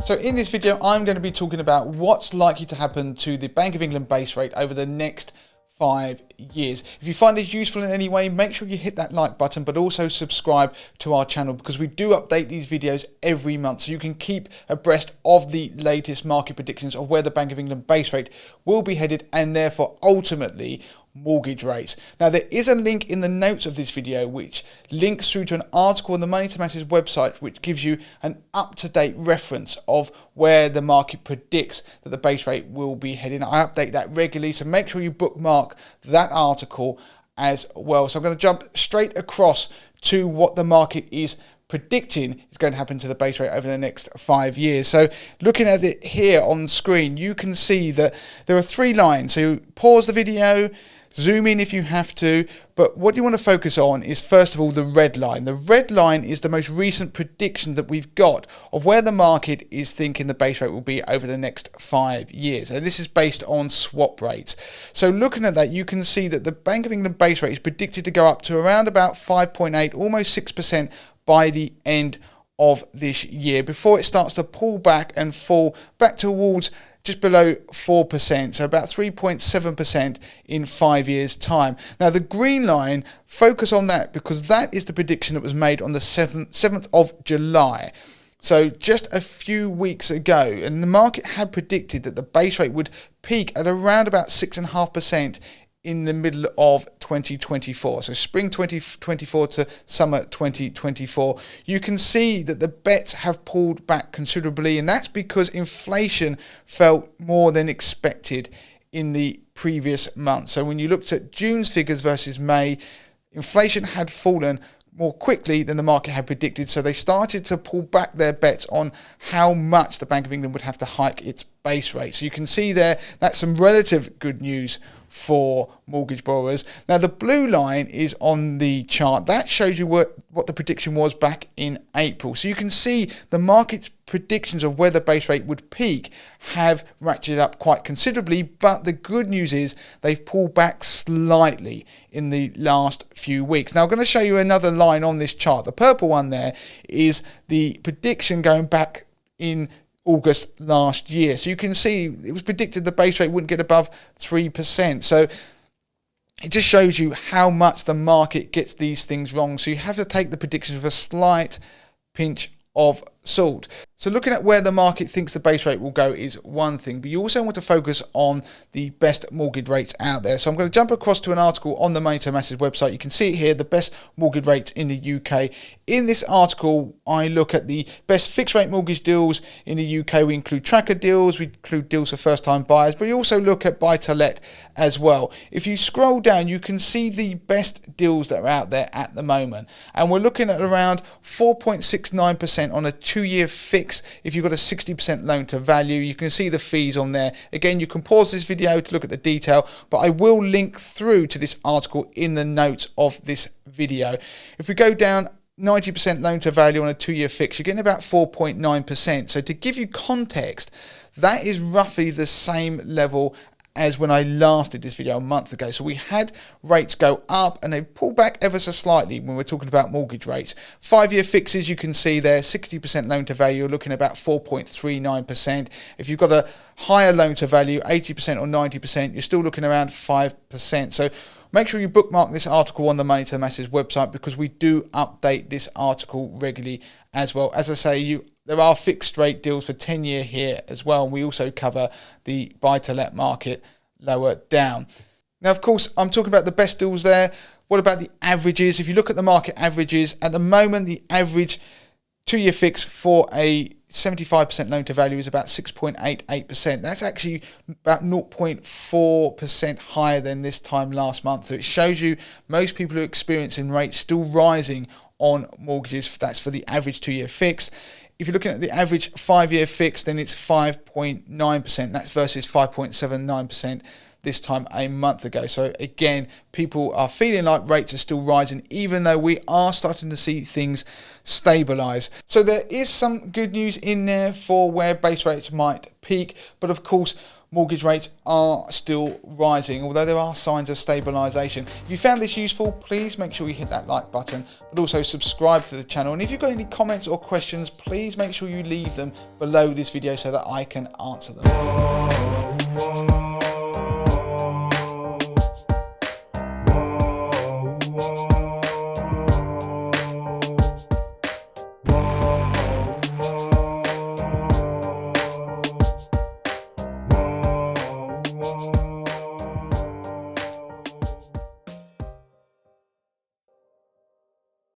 So in this video, I'm going to be talking about what's likely to happen to the Bank of England base rate over the next 5 years. If you find this useful in any way, make sure you hit that like button, but also subscribe to our channel because we do update these videos every month so you can keep abreast of the latest market predictions of where the Bank of England base rate will be headed and therefore ultimately mortgage rates. Now there is a link in the notes of this video which links through to an article on the Money to Masses website which gives you an up-to-date reference of where the market predicts that the base rate will be heading. I update that regularly, so make sure you bookmark that article as well. So I'm going to jump straight across to what the market is predicting is going to happen to the base rate over the next 5 years. So looking at it here on screen, you can see that there are 3 lines. So pause the video, zoom in if you have to, but what you want to focus on is first of all the red line. The red line is the most recent prediction that we've got of where the market is thinking the base rate will be over the next 5 years. And this is based on swap rates. So looking at that, you can see that the Bank of England base rate is predicted to go up to around about 5.8, almost 6% by the end of this year before it starts to pull back and fall back towards just below 4%, so about 3.7% in 5 years' time. Now the green line, focus on that because that is the prediction that was made on the 7th of July. So just a few weeks ago, and the market had predicted that the base rate would peak at around about 6.5% in the middle of 2024. So spring 2024 to summer 2024. You can see that the bets have pulled back considerably, and that's because inflation fell more than expected in the previous month. So when you looked at June's figures versus May, inflation had fallen more quickly than the market had predicted, so they started to pull back their bets on how much the Bank of England would have to hike its base rate. So you can see there, that's some relative good news for mortgage borrowers. Now the blue line is on the chart. That shows you what the prediction was back in April. So you can see the market's predictions of where the base rate would peak have ratcheted up quite considerably, but the good news is they've pulled back slightly in the last few weeks. Now I'm going to show you another line on this chart. The purple one there is the prediction going back in August last year. So you can see it was predicted the base rate wouldn't get above 3%. So it just shows you how much the market gets these things wrong. So you have to take the predictions with a slight pinch of salt. So looking at where the market thinks the base rate will go is one thing, but you also want to focus on the best mortgage rates out there. So I'm going to jump across to an article on the Money to Masses website. You can see it here, the best mortgage rates in the UK. In this article, I look at the best fixed rate mortgage deals in the UK. We include tracker deals, we include deals for first time buyers, but we also look at buy to let as well. If you scroll down, you can see the best deals that are out there at the moment. And we're looking at around 4.69% on a 2-year fix if you've got a 60% loan to value. You can see the fees on there. Again, you can pause this video to look at the detail, but I will link through to this article in the notes of this video. If we go down 90% loan to value on a 2-year fix, you're getting about 4.9%. So to give you context, that is roughly the same level as when I last did this video a month ago. So we had rates go up and they pulled back ever so slightly when we're talking about mortgage rates. 5-year fixes, you can see there, 60% loan to value, you're looking at about 4.39%. If you've got a higher loan to value, 80% or 90%, you're still looking around 5%. So make sure you bookmark this article on the Money to the Masses website because we do update this article regularly as well. As I say, there are fixed rate deals for 10-year here as well. And we also cover the buy-to-let market lower down. Now, of course, I'm talking about the best deals there. What about the averages? If you look at the market averages, at the moment, the average 2-year fix for a 75% loan to value is about 6.88%. That's actually about 0.4% higher than this time last month. So it shows you most people are experiencing rates still rising on mortgages. That's for the average 2-year fix. If you're looking at the average 5-year fix, then it's 5.9%. That's versus 5.79% this time a month ago. So again, people are feeling like rates are still rising, even though we are starting to see things stabilize. So there is some good news in there for where base rates might peak. But of course, mortgage rates are still rising, although there are signs of stabilisation. If you found this useful, please make sure you hit that like button, but also subscribe to the channel. And if you've got any comments or questions, please make sure you leave them below this video so that I can answer them.